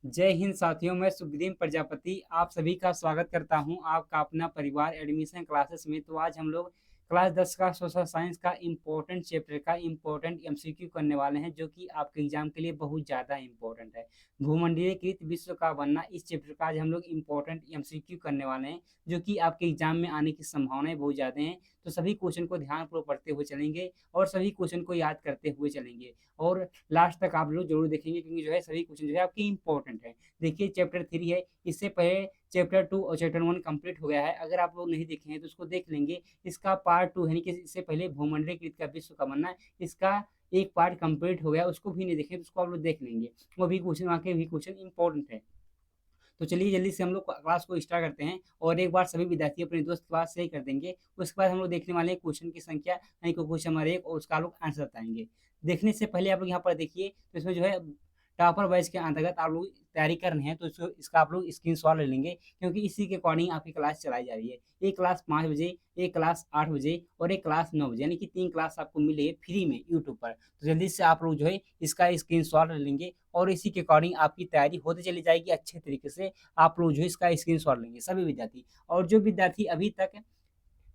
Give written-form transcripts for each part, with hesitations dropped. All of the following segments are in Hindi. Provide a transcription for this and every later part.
जय हिंद साथियों, मैं सुखदीप प्रजापति आप सभी का स्वागत करता हूं आपका अपना परिवार एडमिशन क्लासेस में। तो आज हम लोग क्लास 10 का सोशल साइंस का इम्पोर्टेंट चैप्टर का इम्पोर्टेंट एमसीक्यू करने वाले हैं, जो कि आपके एग्जाम के लिए बहुत ज़्यादा इम्पोर्टेंट है। भूमंडलीकृत विश्व का बनना, इस चैप्टर का आज हम लोग इम्पोर्टेंट एमसीक्यू करने वाले हैं, जो कि आपके एग्जाम में आने की संभावनाएं बहुत ज़्यादा हैं। तो सभी क्वेश्चन को ध्यानपूर्वक पढ़ते हुए चलेंगे और सभी क्वेश्चन को याद करते हुए चलेंगे, और लास्ट तक आप लोग जरूर देखेंगे, क्योंकि जो है सभी क्वेश्चन जो है आपके इंपॉर्टेंट है। देखिए चैप्टर 3 है, इससे पहले चैप्टर 2 और चैप्टर 1 कंप्लीट हो गया है। अगर आप लोग नहीं देखे हैं तो उसको देख लेंगे। इसका पार्ट 2 है कि इससे पहले भूमंडलीकृत का विश्व का बनना, इसका एक पार्ट कंप्लीट हो गया, उसको भी नहीं देखे तो उसको आप लोग देख लेंगे। वो भी क्वेश्चन, वहाँ के भी क्वेश्चन इंपॉर्टेंट है। तो चलिए जल्दी से हम लोग क्लास को स्टार्ट करते हैं, और एक बार सभी विद्यार्थी अपने दोस्त के पास सही कर देंगे। उसके बाद हम लोग देखने वाले हैं क्वेश्चन की संख्या, यानी कि क्वेश्चन नंबर 1, और उसका आप लोग आंसर बताएंगे। देखने से पहले आप लोग यहाँ पर देखिए, तो इसमें जो है टॉपर बैच के अंतर्गत आप लोग तैयारी कर रहे हैं, तो इसका आप लोग स्क्रीनशॉट ले लेंगे, क्योंकि इसी के अकॉर्डिंग आपकी क्लास चलाई जा रही है। एक क्लास 5 बजे, एक क्लास 8 बजे, और एक क्लास 9 बजे, यानी कि 3 क्लास आपको मिलेगी फ्री में यूट्यूब पर। तो जल्दी से आप लोग जो है इसका स्क्रीनशॉट ले लेंगे, और इसी के अकॉर्डिंग आपकी तैयारी होती चली जाएगी अच्छे तरीके से। आप लोग जो है इसका स्क्रीनशॉट लेंगे सभी विद्यार्थी। और जो विद्यार्थी अभी तक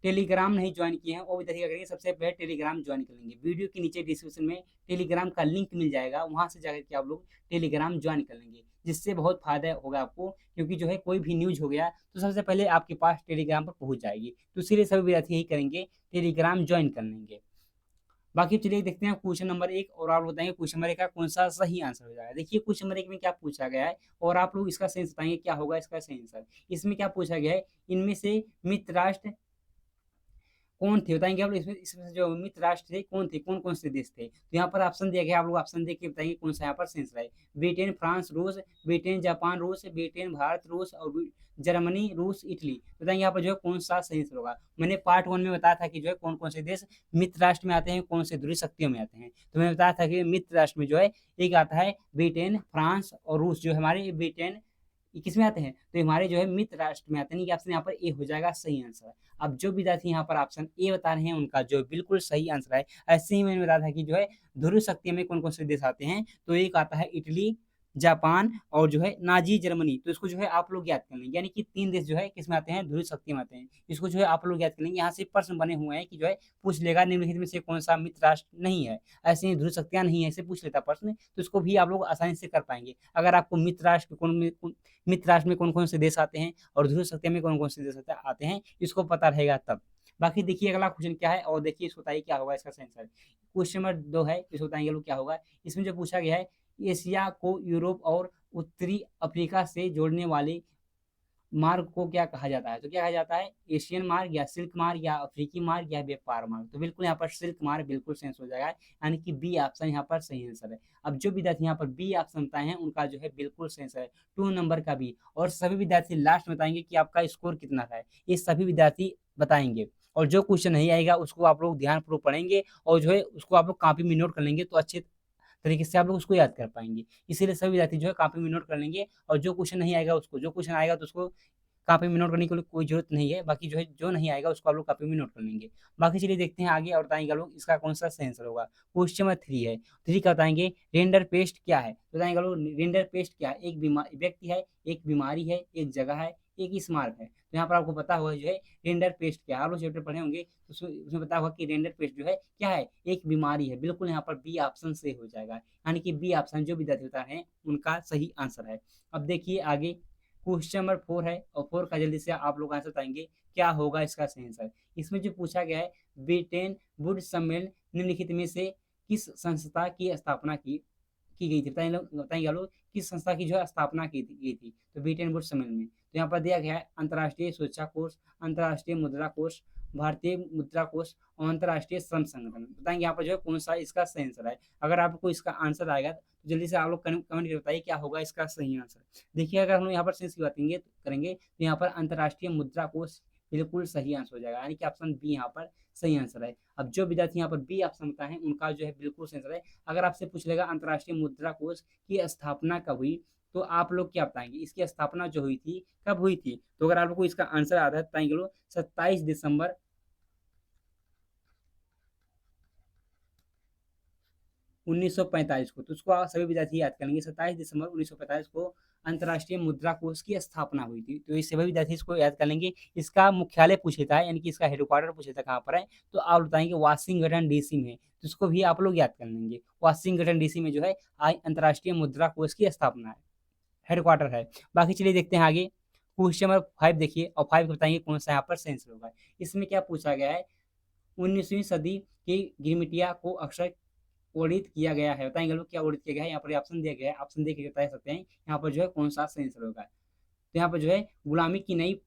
टेलीग्राम नहीं ज्वाइन किए हैं, वो विद्यार्थी क्या करेंगे, सबसे पहले टेलीग्राम ज्वाइन कर लेंगे। वीडियो के नीचे डिस्क्रिप्शन में टेलीग्राम का लिंक मिल जाएगा, वहां से जाकर के आप लोग टेलीग्राम ज्वाइन कर लेंगे, जिससे बहुत फायदा होगा आपको। क्योंकि जो है कोई भी न्यूज हो गया तो सबसे पहले आपके पास टेलीग्राम पर पहुंच जाएगी। तो इसीलिए सभी विद्यार्थी यही करेंगे, टेलीग्राम ज्वाइन कर लेंगे। बाकी चलिए देखते हैं क्वेश्चन नंबर 1, और आप बताएंगे क्वेश्चन नंबर 1 का कौन सा सही आंसर हो जाएगा। देखिए क्वेश्चन नंबर 1 में क्या पूछा गया है, और आप लोग इसका सेंस बताएंगे क्या होगा इसका सही आंसर। इसमें क्या पूछा गया है, इनमें से मित्र राष्ट्र कौन थे, बताएंगे आप लोग। इसमें इसमें से जो मित्र राष्ट्र थे कौन थे, कौन कौन से देश थे। तो यहाँ पर ऑप्शन दिया गया, आप लोग ऑप्शन देख के बताएंगे कौन सा यहाँ पर सेंस है। ब्रिटेन, फ्रांस, रूस, ब्रिटेन, जापान, रूस, ब्रिटेन, भारत, रूस, और जर्मनी, रूस, इटली। बताएंगे यहाँ पर जो है कौन सा सही आंसर होगा। मैंने पार्ट 1 में बताया था कि जो है कौन कौन से देश मित्र राष्ट्र में आते हैं, कौन से ध्रुवीय शक्तियों में आते हैं। तो मैंने बताया था कि मित्र राष्ट्र में जो है एक आता है ब्रिटेन, फ्रांस और रूस। जो हमारे ब्रिटेन ये किस में आते हैं, तो हमारे जो है मित्र राष्ट्र में आते हैं, कि ऑप्शन यहाँ पर ए हो जाएगा सही आंसर। अब जो विद्यार्थी यहाँ पर ऑप्शन ए बता रहे हैं, उनका जो बिल्कुल सही आंसर है। ऐसे ही मैंने बताया था कि जो है ध्रुव शक्ति में कौन कौन से देश आते हैं, तो एक आता है इटली, जापान, और जो है नाजी जर्मनी। तो इसको जो है आप लोग याद कर लेंगे, यानी कि 3 देश जो है किस में आते हैं, ध्रुव शक्ति में आते हैं। इसको जो है आप लोग याद कर लेंगे। यहाँ से प्रश्न बने हुए हैं कि जो है पूछ लेगा निम्नलिखित में से कौन सा मित्र राष्ट्र नहीं है। ऐसे ही ध्रुव शक्तियां नहीं है, ऐसे पूछ लेता प्रश्न, तो इसको भी आप लोग आसानी से कर पाएंगे। अगर आपको मित्र राष्ट्र मित्र राष्ट्र में कौन कौन से देश आते हैं और ध्रुव शक्तियां में कौन कौन से देश आते हैं, इसको पता रहेगा तब। बाकी देखिए अगला क्वेश्चन क्या है, और देखिए इसको बताइए क्या होगा इसका सही आंसर। क्वेश्चन नंबर 2 है, इसको बताएंगे लोग क्या होगा। इसमें जो पूछा गया है, एशिया को यूरोप और उत्तरी अफ्रीका से जोड़ने वाले मार्ग को क्या कहा जाता है। तो क्या कहा जाता है, एशियन मार्ग, या सिल्क मार्ग, या अफ्रीकी मार्ग, या व्यापार मार्ग। तो बिल्कुल यहाँ पर सिल्क मार्ग बिल्कुल सेंस हो जाएगा, यानी कि बी ऑप्शन यहाँ पर सही आंसर है। अब जो विद्यार्थी यहाँ पर बी ऑप्शन बताए हैं, उनका जो है बिल्कुल सेंस है 2 नंबर का बी। और सभी विद्यार्थी लास्ट में बताएंगे कि आपका स्कोर कितना है, ये सभी विद्यार्थी बताएंगे। और जो क्वेश्चन नहीं आएगा उसको आप लोग ध्यानपूर्वक पढ़ेंगे, और जो है उसको आप लोग कॉपी में नोट कर लेंगे, तो अच्छे तरीके से आप लोग उसको याद कर पाएंगे। इसीलिए सभी विद्यार्थी जो है कॉपी में नोट कर लेंगे, और जो क्वेश्चन नहीं आएगा उसको, जो क्वेश्चन आएगा तो उसको कॉपी में नोट करने की कोई जरूरत नहीं है। बाकी जो है जो नहीं आएगा उसको आप लोग कॉपी में नोट कर लेंगे। बाकी चलिए देखते हैं आगे, और बताएंगे लोग इसका कौन सा सही आंसर होगा। क्वेश्चन नंबर 3 है, 3 का बताएंगे रेंडर पेस्ट क्या है। तो बताएंगे लोग रेंडर पेस्ट क्या है, एक बीमार व्यक्ति है, एक बीमारी है, एक जगह है, एक स्मारक है। तो यहाँ पर आपको पता होगा जो है रेंडर पेस्ट क्या है। आप लोग चैप्टर पढ़े होंगे तो उसमें पता होगा कि रेंडर पेस्ट जो है क्या है, एक बीमारी है। बिल्कुल यहाँ पर बी ऑप्शन से हो जाएगा, यानी कि बी ऑप्शन जो विद्यार्थी बता रहे हैं उनका सही आंसर है। अब देखिए आगे क्वेश्चन नंबर 4 है, और 4 का जल्दी से आप लोग आंसर बताएंगे क्या होगा इसका सही आंसर। इसमें जो पूछा गया है, ब्रिटेन वुड्स सम्मेलन निम्नलिखित में से किस संस्था की स्थापना की गई थी। बताइए आप लोग किस संस्था की जो है स्थापना की गई थी, तो ब्रिटेन वुड्स सम्मेलन में। तो यहाँ पर दिया गया है अंतर्राष्ट्रीय सुरक्षा कोष, अंतर्राष्ट्रीय मुद्रा कोष, भारतीय मुद्रा कोष, और अंतर्राष्ट्रीय श्रम संगठन। बताएंगे यहाँ पर जो है कौन सा इसका सही आंसर है। अगर आपको इसका आंसर आएगा तो जल्दी से आप लोग कमेंट करके बताइए क्या होगा इसका सही आंसर। देखिए अगर हम लोग यहाँ पर सेंस की बात करेंगे तो यहाँ पर अंतर्राष्ट्रीय मुद्रा कोष बिल्कुल सही आंसर हो जाएगा, यानी कि ऑप्शन बी यहाँ पर सही आंसर है। अब जो विद्यार्थी यहाँ पर बी ऑप्शन बताए हैं उनका जो है बिल्कुल सही आंसर है। अगर आपसे पूछ लेगा अंतर्राष्ट्रीय मुद्रा कोष की स्थापना कब हुई, तो आप लोग क्या बताएंगे, इसकी स्थापना जो हुई थी कब हुई थी। तो अगर आप लोग को इसका आंसर आता है बताएंगे लोग 27 दिसंबर 1945 को, तो उसको आप सभी विद्यार्थी याद करेंगे। 27 दिसंबर 1945 को अंतर्राष्ट्रीय मुद्रा कोष की स्थापना हुई थी, तो ये सभी विद्यार्थी इसको याद कर लेंगे। इसका मुख्यालय पूछा था, यानी कि इसका हेडक्वार्टर पूछा था कहाँ पर है, तो आप बताएंगे वाशिंगटन डीसी में, तो इसको भी आप लोग याद कर लेंगे। वाशिंगटन डीसी में जो है आज अंतर्राष्ट्रीय मुद्रा कोष की स्थापना है, हेडक्वार्टर है। बाकी चलिए देखते हैं आगे। क्वेश्चन नंबर 5 देखिए, और 5 बताएंगे कौन सा यहाँ पर सेंस होगा। इसमें क्या पूछा गया है, 19वीं सदी की गिरमिटिया को अक्सर ओडित किया गया है, बताएंगे लोग क्या ओडित किया गया है। यहाँ पर ऑप्शन दिया गया है, ऑप्शन देख के बता सकते हैं यहाँ पर जो है कौन सा सही आंसर होगा। तो यहाँ पर जो है गुलामी की नई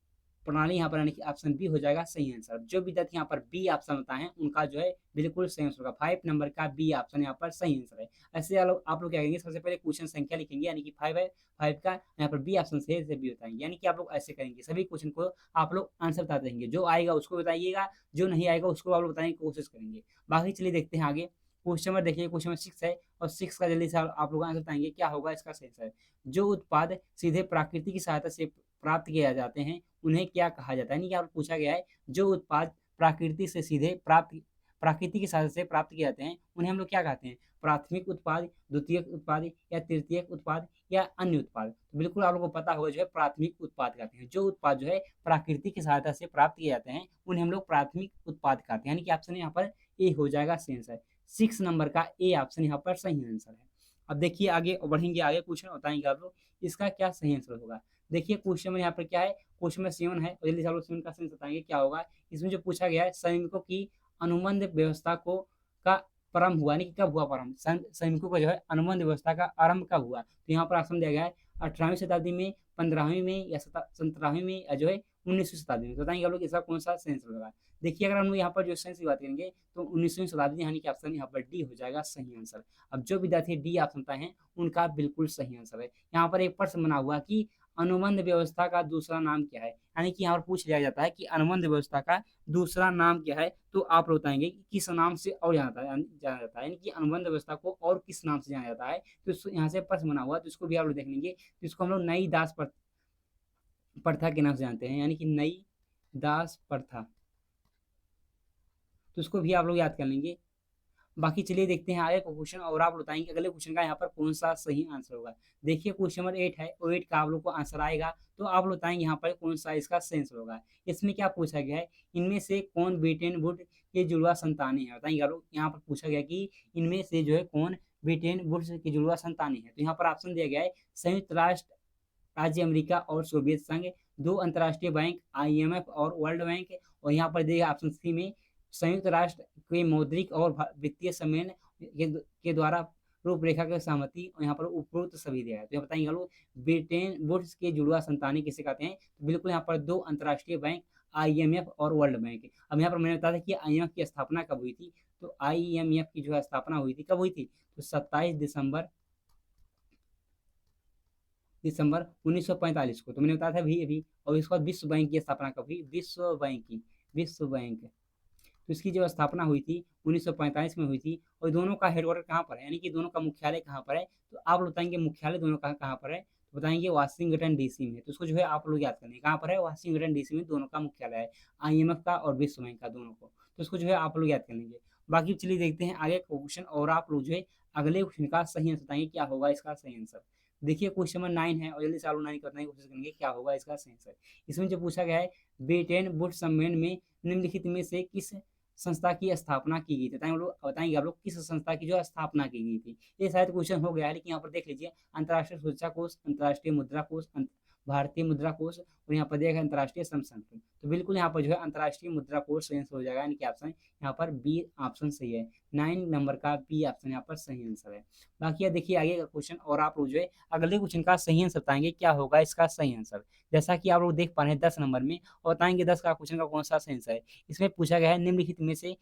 प्रणाली, यहाँ पर यानी कि ऑप्शन बी हो जाएगा सही आंसर। जो विद्यार्थी यहाँ पर बी ऑप्शन बताए हैं उनका जो है बिल्कुल सही आंसर होगा। 5 नंबर का बी ऑप्शन यहाँ पर सही आंसर है। ऐसे आप लोग क्या करेंगे, सबसे पहले क्वेश्चन संख्या लिखेंगे, यानी कि 5 है, 5 का यहाँ पर बी ऑप्शन से बी बताएंगे, यानी कि आप लोग ऐसे करेंगे, सभी क्वेश्चन को आप लोग आंसर बताते रहेंगे, जो आएगा उसको बताइएगा, जो नहीं आएगा उसको आप लोग बताने की कोशिश करेंगे। बाकी चलिए देखते हैं आगे। क्वेश्चन नंबर देखिए, क्वेश्चन नंबर 6 है, और 6 का जल्दी से आप लोग आंसर बताएंगे क्या होगा इसका सही आंसर। जो उत्पाद सीधे प्रकृति की सहायता से प्राप्त किए जाते हैं उन्हें क्या कहा जाता है, यानी कि आप पूछा गया है जो उत्पाद प्रकृति से सीधे प्रकृति की सहायता से प्राप्त किए जाते हैं उन्हें हम लोग क्या कहते हैं, प्राथमिक उत्पाद, द्वितीयक उत्पाद, या तृतीयक उत्पाद, या अन्य उत्पाद। तो बिल्कुल आप लोगों को पता होगा जो है प्राथमिक उत्पाद कहते हैं। जो उत्पाद जो है प्रकृति की सहायता से प्राप्त किए जाते हैं उन्हें हम लोग प्राथमिक उत्पाद कहते हैं, यानी कि ऑप्शन यहाँ पर ए हो जाएगा सही आंसर। 6 नंबर का ए ऑप्शन यहाँ पर सही आंसर है। अब देखिए आगे बढ़ेंगे, आगे क्वेश्चन बताएंगे आप लोग इसका क्या सही आंसर होगा। देखिए क्वेश्चन में यहाँ पर क्या है, क्वेश्चन में 7 है, और जल्दी से आप लोग 7 का सेंस बताएंगे क्या होगा। इसमें जो पूछा गया है श्रमिकों की अनुबंध व्यवस्था को का प्रारंभ हुआ, यानी कि कब हुआ प्रारंभ, श्रमिकों का जो है अनुबंध व्यवस्था का आरंभ कब हुआ। तो यहाँ पर ऑप्शन दिया गया है 18वीं शताब्दी में, 15वीं में, या 17वीं में, या जो है 19वीं शताब्दी में। बताएंगे आप लोग इसका कौन सा सेंस होगा। देखिए अगर हम लोग यहाँ पर जो सेंस की बात करेंगे तो 19वीं शताब्दी, यानी कि ऑप्शन यहाँ पर डी हो जाएगा सही आंसर। अब जो विद्यार्थी डी ऑप्शन पाए हैं उनका बिल्कुल सही आंसर है। यहाँ पर एक प्रश्न बना हुआ कि अनुबंध व्यवस्था का दूसरा नाम क्या है, यानी कि यहाँ पर पूछ लिया जाता है कि अनुबंध व्यवस्था का दूसरा नाम क्या है, तो आप बताएंगे कि किस नाम से और जाना जाता है, यानी कि अनुबंध व्यवस्था को और किस नाम से जाना जाता है। तो यहाँ से प्रश्न बना हुआ, तो इसको भी आप लोग देख लेंगे। तो इसको हम लोग नई दास प्रथा के नाम से जानते हैं, यानी कि नई दास प्रथा, तो इसको भी आप लोग याद कर लेंगे। बाकी चलिए देखते हैं आगे क्वेश्चन, और आप बताएंगे अगले क्वेश्चन का यहाँ पर कौन सा सही आंसर होगा। देखिए क्वेश्चन नंबर 8 है, और 8 का आप लोग को आंसर आएगा, तो आप बताएंगे यहाँ पर कौन सा इसका सेंस होगा। इसमें क्या पूछा गया है, इनमें से कौन ब्रिटेन वुड के जुड़वा संतानें हैं, बताएंगे आप लोग। यहाँ पर पूछा गया कि इनमें से जो है कौन ब्रिटेन वुड्स के जुड़वा संतानें हैं। तो यहाँ पर ऑप्शन दिया गया है संयुक्त राष्ट्र राज्य अमेरिका और सोवियत संघ, दो अंतर्राष्ट्रीय बैंक IMF और वर्ल्ड बैंक, और यहाँ पर दिया ऑप्शन सी में संयुक्त राष्ट्र के मौद्रिक और वित्तीय सम्मेलन के द्वारा रूपरेखा की सहमति, और यहाँ पर उपरोक्त सभी दिया है। तो यहाँ बताएंगे लोग ब्रिटेन वुड्स के जुड़वा संतानें किसे कहते हैं, तो बिल्कुल यहाँ पर दो अंतर्राष्ट्रीय बैंक IMF और वर्ल्ड बैंक। अब यहाँ पर मैंने बताया था कि IMF की स्थापना कब हुई थी, तो IMF की जो है स्थापना हुई थी कब हुई थी, तो 27 दिसंबर 1945 को, तो मैंने बताया था भी अभी। और इसके बाद विश्व बैंक की स्थापना कब हुई, विश्व बैंक, तो इसकी जो स्थापना हुई थी 1945 में हुई थी। और दोनों का हेडक्वार्टर कहाँ पर है, यानी कि दोनों का मुख्यालय कहाँ पर है, तो आप बताएंगे मुख्यालय दोनों का कहाँ पर है, तो बताएंगे वाशिंगटन DC में। तो उसको जो है आप लोग याद करेंगे कहाँ पर है, वाशिंगटन DC में दोनों का मुख्यालय है, IMF का और विश्व बैंक का, दोनों को। तो उसको जो है आप लोग याद कर लेंगे। बाकी चलिए देखते हैं आगे क्वेश्चन, और आप लोग जो है अगले क्वेश्चन का सही आंसर बताएंगे क्या होगा इसका सही आंसर। देखिए क्वेश्चन नंबर 9 है, और जल्दी से आप लोग 9 करने की कोशिश करेंगे क्या होगा इसका सही आंसर। इसमें जो पूछा गया है ब्रिटेन वुड्स सम्मेलन में निम्नलिखित में से किस संस्था की स्थापना की गई थी, बताएंगे आप लोग किस संस्था की जो स्थापना की गई थी। ये शायद क्वेश्चन हो गया है, लेकिन यहाँ पर देख लीजिए अंतर्राष्ट्रीय सुरक्षा कोष, अंतर्राष्ट्रीय मुद्रा कोष, भारतीय मुद्रा कोष, और यहाँ पर देखा अंतर्राष्ट्रीय श्रम संगठन। तो बिल्कुल यहाँ पर जो है अंतर्राष्ट्रीय मुद्रा कोष सही आंसर हो जाएगा, यानी कि ऑप्शन यहाँ पर बी ऑप्शन सही है। 9 नंबर का बी ऑप्शन यहाँ पर सही आंसर है। बाकी देखिए आगे का क्वेश्चन, और आप लोग जो है अगले क्वेश्चन का सही आंसर बताएंगे क्या होगा इसका सही आंसर। जैसा कि आप लोग देख पा रहे हैं 10 नंबर में, और बताएंगे 10 का क्वेश्चन का कौन सा सही आंसर है। इसमें पूछा गया है निम्नलिखित में से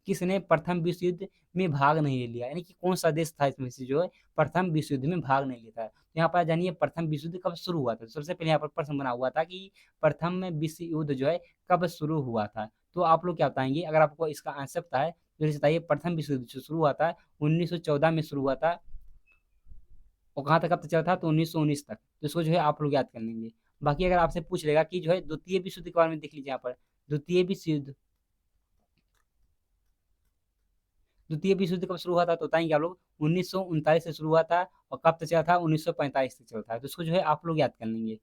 किसने प्रथम विश्व युद्ध में भाग नहीं लिया, यानी कि कौन सा देश था इसमें से जो है प्रथम विश्व युद्ध में भाग नहीं लेता है। तो यहाँ पर जानिए प्रथम विश्व युद्ध कब शुरू हुआ था। तो सबसे पहले यहाँ पर प्रश्न बना हुआ था कि प्रथम विश्व युद्ध जो है कब शुरू हुआ था। तो आप लोग क्या बताएंगे, अगर आपको इसका आंसर पता है तो बताइए प्रथम विश्व युद्ध शुरू हुआ था 1914 में शुरू हुआ था, और कहाँ तक कब तक चला था, तो 1919 तक। तो इसको जो है आप लोग याद कर लेंगे। बाकी अगर आपसे पूछ लेगा कि जो है द्वितीय विश्व युद्ध के बारे में देख लीजिए, यहाँ पर द्वितीय विश्व युद्ध कब शुरू हुआ था, तो बताएंगे आप लोग 1939 से शुरू हुआ था और कब तक चला था, 1945 तक चलता है। तो इसको जो है आप लोग याद कर लेंगे।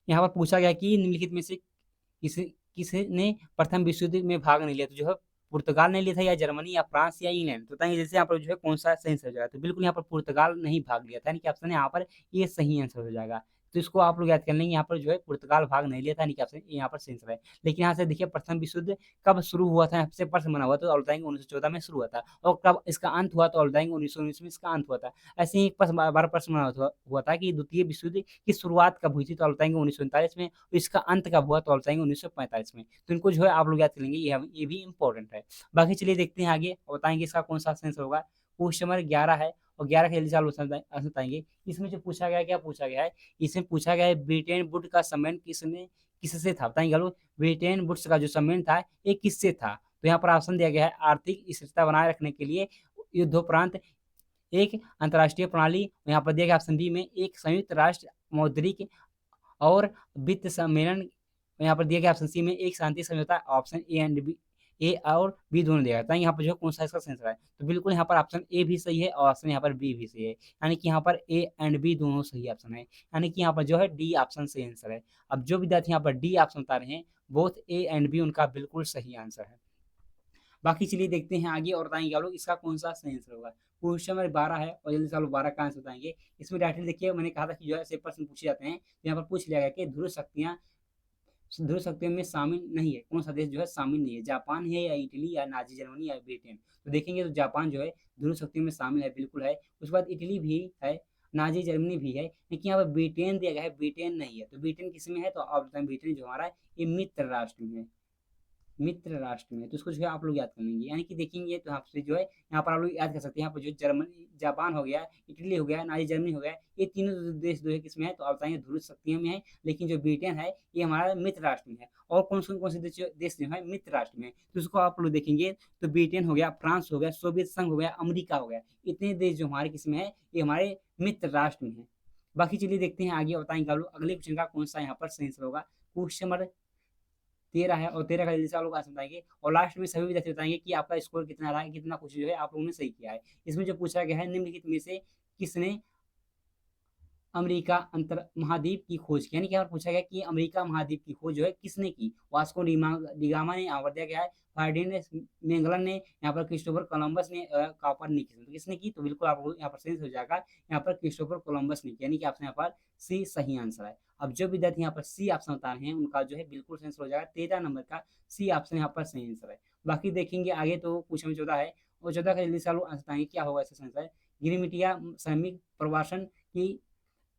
यहाँ पर पूछा गया कि निम्नलिखित में से किस किसने प्रथम विश्व युद्ध में भाग नहीं लिया। तो जो है पुर्तगाल ने लिया था, या जर्मनी, या फ्रांस, या इंग्लैंड। तो बताएंगे जैसे यहाँ पर जो है कौन सा सही आंसर हो जाएगा। तो बिल्कुल यहाँ पर पुर्तगाल नहीं भाग लिया था, यानी कि ऑप्शन यहाँ पर ये सही आंसर हो जाएगा। तो इसको आप लोग याद कर लेंगे, यहाँ पर जो है पुर्तगाल भाग नहीं लिया था, यानी कि ऑप्शन यहाँ पर सही आंसर है। लेकिन यहाँ से देखिए प्रथम विश्व युद्ध कब शुरू हुआ था, यहाँ से प्रश्न बना हुआ, तो और बताएंगे 1914 में शुरू हुआ था। और कब इसका अंत हुआ, तो और बताएंगे 1919 में इसका अंत हुआ था। ऐसे ही एक प्रश्न बार प्रश्न बना हुआ था कि द्वितीय विश्व युद्ध की शुरुआत कब हुई थी, तो और बताएंगे 1939 में। इसका अंत कब हुआ, तो और बताएंगे 1945 में। तो इनको जो है आप लोग याद करेंगे, ये भी इंपॉर्टेंट है। बाकी चलिए देखते हैं आगे और बताएंगे इसका कौन सा आंसर होगा। क्वेश्चन नंबर 11 है और 11 के जल्दी से आंसर बताएंगे। इसमें जो पूछा गया है, क्या पूछा गया है, इसमें पूछा गया है ब्रिटेन वुड का सम्मेलन किससे था। बताएंगे लोग, ब्रिटेन वुड्स का जो सम्मेलन था ये किससे था। तो यहाँ पर ऑप्शन दिया गया है आर्थिक स्थिरता बनाए रखने के लिए युद्धोपरांत एक अंतर्राष्ट्रीय प्रणाली। यहाँ पर दिया गया ऑप्शन बी में एक संयुक्त राष्ट्र मौद्रिक और वित्त सम्मेलन। यहाँ पर दिया गया ऑप्शन सी में एक शांति समझौता। ऑप्शन ए एंड बी, ए और बी दोनों दिया गया था। यहाँ पर जो है कौन सा इसका आंसर है। तो बिल्कुल यहाँ पर ऑप्शन ए भी सही है और ऑप्शन यहाँ पर बी भी सही है, यानी कि यहाँ पर ए एंड बी दोनों सही ऑप्शन है, यानी कि यहाँ पर जो है डी ऑप्शन सही आंसर है। अब जो विद्यार्थी यहाँ पर डी ऑप्शन बता रहे हैं, बोथ ए एंड बी उनका बिल्कुल सही आंसर है। बाकी चलिए देखते हैं आगे और बताएंगे आप लोग इसका कौन सा सही आंसर होगा। क्वेश्चन नंबर 12 है और जल्दी से आप लोग 12 का आंसर बताएंगे। इसमें टाइटल देखिए, मैंने कहा था कि जो है ऐसे प्रश्न पूछे जाते हैं, तो यहाँ पर पूछ लिया गया कि ध्रुव शक्तियों में शामिल नहीं है, कौन सा देश जो है शामिल नहीं है, जापान है, या इटली, या नाजी जर्मनी, या ब्रिटेन। तो देखेंगे तो जापान जो है ध्रुव शक्तियों में शामिल है, बिल्कुल है। उसके बाद इटली भी है, नाजी जर्मनी भी है, लेकिन यहाँ पर ब्रिटेन दिया गया है, ब्रिटेन नहीं है। तो ब्रिटेन किस में है, तो आप बताएं ब्रिटेन जो हमारा है ये मित्र राष्ट्र में है, मित्र राष्ट्र में। तो उसको जो है आप लोग याद कर लेंगे, यानी कि देखेंगे तो आपसे जो है यहाँ पर आप लोग याद कर सकते हैं। यहाँ पर जो जर्मनी, जापान हो गया, इटली हो गया, नाजी जर्मनी हो गया, ये तीनों देश जो है किसमें है, तो आप बताएंगे ध्रुव शक्तियों में है। लेकिन जो ब्रिटेन है ये हमारा मित्र राष्ट्र में है। और कौन से देश जो है मित्र राष्ट्र में है, तो उसको आप लोग देखेंगे तो ब्रिटेन हो गया, फ्रांस हो गया, सोवियत संघ हो गया, अमेरिका हो गया, इतने देश जो हमारे किसमें है, ये हमारे मित्र राष्ट्र में है। बाकी चलिए देखते हैं आगे, बताएंगे आप लोग अगले क्वेश्चन का कौन सा यहाँ पर सही आंसर होगा। क्वेश्चन नंबर 13 है और 13 का जल्दी से आप लोग आंसर बताएंगे और लास्ट में सभी विद्यार्थी बताएंगे कि आपका स्कोर कितना रहा है, कितना क्वेश्चन जो है आप लोगों ने सही किया है। इसमें जो पूछा गया है निम्नलिखित में से किसने अमेरिका अंतर महाद्वीप की खोज की, यानी कि यहाँ पर पूछा गया कि अमेरिका महाद्वीप की खोज जो है किसने की। वास्को डिगामा ने, यहाँ पर दिया गया है फर्डिनेंड मैगलन ने, यहाँ पर क्रिस्टोफर कोलंबस ने, कोपरनिकस ने। तो किसने की, तो बिल्कुल आप लोग यहाँ पर सही हो जाएगा, यहाँ पर क्रिस्टोफर कोलंबस ने किया, यानी कि आपसे यहाँ पर सी सही आंसर है। अब जो विद्यार्थी यहाँ पर सी ऑप्शन बता रहे हैं उनका जो है बिल्कुल सही आंसर हो जाएगा, 13 नंबर का सी ऑप्शन यहाँ पर सही आंसर है। बाकी देखेंगे आगे, तो क्वेश्चन में 14 है और 14 का जल्दी से आप लोग आंसर बताएंगे क्या होगा इसका आंसर। गिरमिटिया श्रमिक प्रवासन की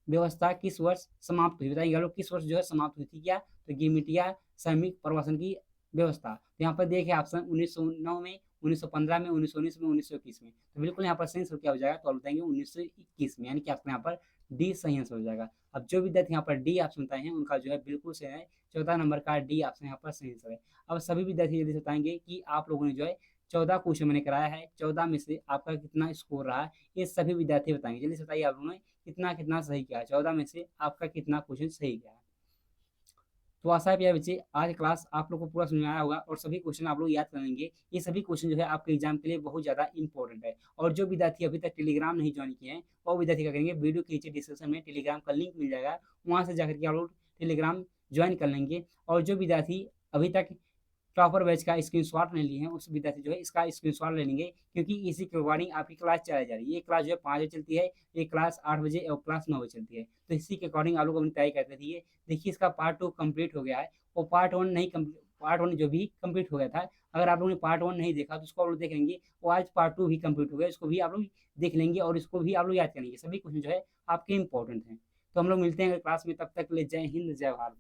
व्यवस्था किस वर्ष समाप्त हुई, बताइए लोग किस वर्ष जो है समाप्त हुई थी क्या, तो गिरमिटिया श्रमिक प्रवासन की व्यवस्था। तो यहाँ पर देखिए ऑप्शन 1909 में, 1915 में, 1919 में, 1921 में। तो बिल्कुल यहाँ पर सही आंसर क्या हो जाएगा, तो आप बताएंगे 1921 में, यानी कि आपको यहाँ पर डी सही आंसर हो जाएगा। अब जो विद्यार्थी यहाँ पर डी ऑप्शन बताए हैं उनका जो है बिल्कुल सही है, 14 नंबर का डी ऑप्शन यहाँ पर सही आंसर है। अब सभी विद्यार्थी जल्दी से बताएंगे कि आप लोगों ने जो है 14 क्वेश्चन मैंने कराया है, 14 में से आपका कितना स्कोर रहा है, ये सभी विद्यार्थी बताएंगे। जल्दी से बताइए आप लोगों ने कितना कितना सही किया है, 14 में से आपका कितना क्वेश्चन सही किया है। तो आशा है प्यारे बच्चे आज क्लास आप लोग को पूरा समझ में आया होगा और सभी क्वेश्चन आप लोग याद कर लेंगे। ये सभी क्वेश्चन जो है आपके एग्जाम के लिए बहुत ज़्यादा इंपॉर्टेंट है। और जो विद्यार्थी अभी तक टेलीग्राम नहीं ज्वाइन किए हैं वो विद्यार्थी क्या करेंगे, वीडियो के नीचे डिस्क्रिप्शन में टेलीग्राम का लिंक मिल जाएगा, वहाँ से जाकर के आप लोग टेलीग्राम ज्वाइन कर लेंगे। और जो विद्यार्थी अभी तक टॉपर बैच का स्क्रीनशॉट नहीं लिए हैं उस विद्यार्थी जो है इसका स्क्रीनशॉट ले लेंगे, क्योंकि इसी के अकॉर्डिंग आपकी क्लास चलाई जा रही है। ये क्लास जो है 5 बजे चलती है, एक क्लास 8 बजे और क्लास 9 बजे चलती है। तो इसी के अकॉर्डिंग आप लोग अपनी तैयारी करते रहिए। देखिए इसका पार्ट 2 कंप्लीट हो गया है और पार्ट 1 जो भी कंप्लीट हो गया था, अगर आप लोगों ने पार्ट 1 नहीं देखा तो उसको आप लोग देख लेंगे। और आज पार्ट 2 भी कंप्लीट हो गया, इसको भी आप लोग देख लेंगे और इसको भी आप लोग याद करेंगे। सभी क्वेश्चन जो है आपके इंपॉर्टेंट हैं। तो हम लोग मिलते हैं क्लास में, तब तक के लिए जय हिंद जय भारत।